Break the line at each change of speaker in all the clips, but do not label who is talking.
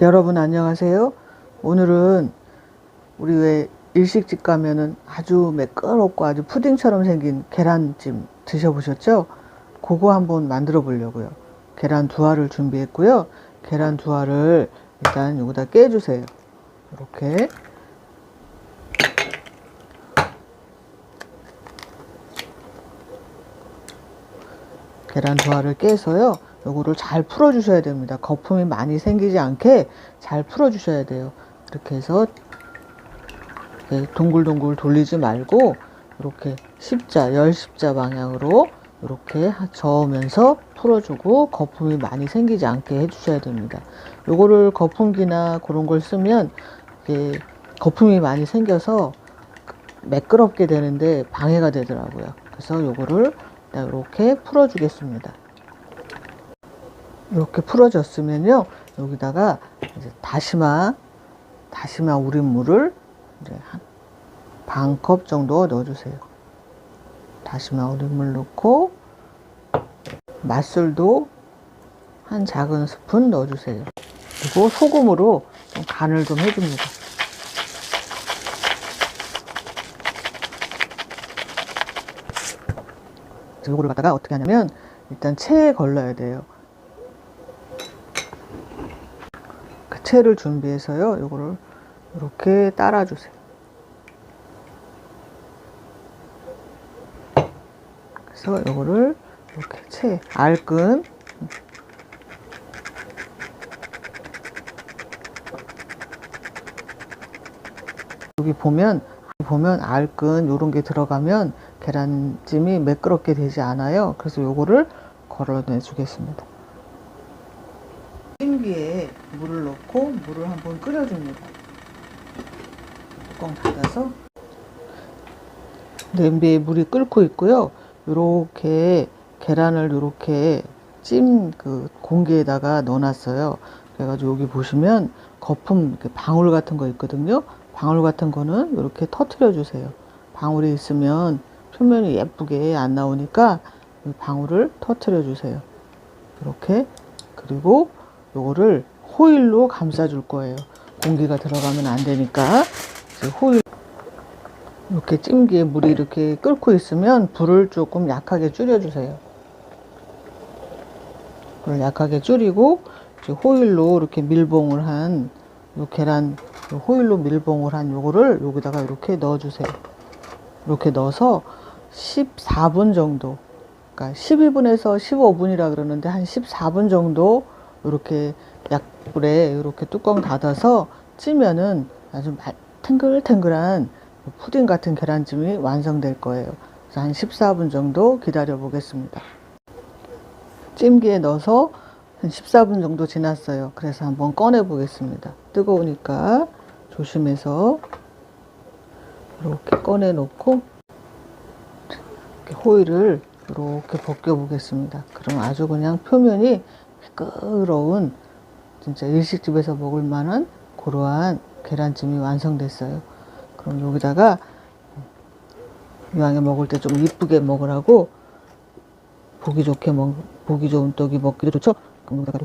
여러분 안녕하세요. 오늘은 우리 왜 일식집 가면은 아주 매끄럽고 아주 푸딩처럼 생긴 계란찜 드셔보셨죠? 그거 한번 만들어 보려고요. 계란 두 알을 준비했고요. 계란 두 알을 일단 여기다 깨주세요. 이렇게 계란 두 알을 깨서요. 요거를 잘 풀어 주셔야 됩니다. 거품이 많이 생기지 않게 잘 풀어 주셔야 돼요. 이렇게 해서 동글동글 돌리지 말고 이렇게 십자, 열십자 방향으로 이렇게 저으면서 풀어주고 거품이 많이 생기지 않게 해주셔야 됩니다. 요거를 거품기나 그런 걸 쓰면 거품이 많이 생겨서 매끄럽게 되는데 방해가 되더라고요. 그래서 요거를 이렇게 풀어주겠습니다. 이렇게 풀어졌으면요, 여기다가 이제 다시마 우린 물을 이제 한 반 컵 정도 넣어주세요. 다시마 우린 물 넣고 맛술도 한 작은 스푼 넣어주세요. 그리고 소금으로 좀 간을 좀 해줍니다. 이거를 갖다가 어떻게 하냐면 일단 체에 걸러야 돼요. 그 체를 준비해서요, 요거를 이렇게 따라주세요. 그래서 요거를 이렇게 알끈 여기 보면 알끈 요런 게 들어가면 계란찜이 매끄럽게 되지 않아요. 그래서 요거를 걸어내 주겠습니다. 찜기에 물을 넣고 물을 한번 끓여줍니다. 뚜껑 닫아서 냄비에 물이 끓고 있고요. 요렇게 계란을 요렇게 찜 그 공기에다가 넣어놨어요. 그래가지고 여기 보시면 거품 이렇게 방울 같은 거 있거든요. 방울 같은 거는 이렇게 터트려 주세요. 방울이 있으면 표면이 예쁘게 안 나오니까 이 방울을 터트려 주세요. 이렇게. 그리고 요거를 호일로 감싸 줄 거예요. 공기가 들어가면 안 되니까. 이제 호일 이렇게 찜기에 물이 이렇게 끓고 있으면 불을 조금 약하게 줄여 주세요. 불을 약하게 줄이고 이제 호일로 이렇게 밀봉을 한 요 계란 호일로 밀봉을 한 요거를 여기다가 이렇게 넣어 주세요. 이렇게 넣어서 14분 정도, 그러니까 12분에서 15분이라 그러는데 한 14분 정도 이렇게 약불에 이렇게 뚜껑 닫아서 찌면은 아주 탱글탱글한 푸딩 같은 계란찜이 완성될 거예요. 그래서 한 14분 정도 기다려 보겠습니다. 찜기에 넣어서 한 14분 정도 지났어요. 그래서 한번 꺼내 보겠습니다. 뜨거우니까 조심해서 이렇게 꺼내 놓고 이렇게 호일을 이렇게 벗겨 보겠습니다. 그럼 아주 그냥 표면이 매끄러운 진짜 일식집에서 먹을 만한 그러한 계란찜이 완성됐어요. 그럼 여기다가 이왕에 먹을 때 좀 이쁘게 먹으라고 보기 좋은 떡이 먹기도 좋죠. 그럼 여기다가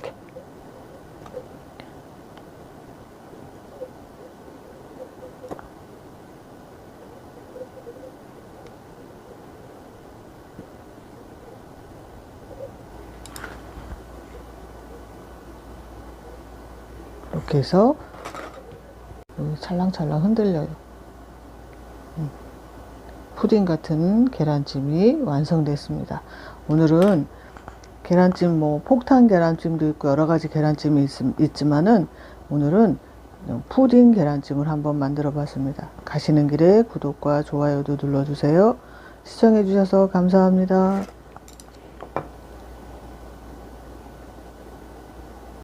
이렇게 해서 찰랑찰랑 흔들려요. 푸딩 같은 계란찜이 완성됐습니다. 오늘은 계란찜 폭탄 계란찜도 있고 여러 가지 계란찜이 있지만은 오늘은 푸딩 계란찜을 한번 만들어 봤습니다. 가시는 길에 구독과 좋아요도 눌러주세요. 시청해 주셔서 감사합니다.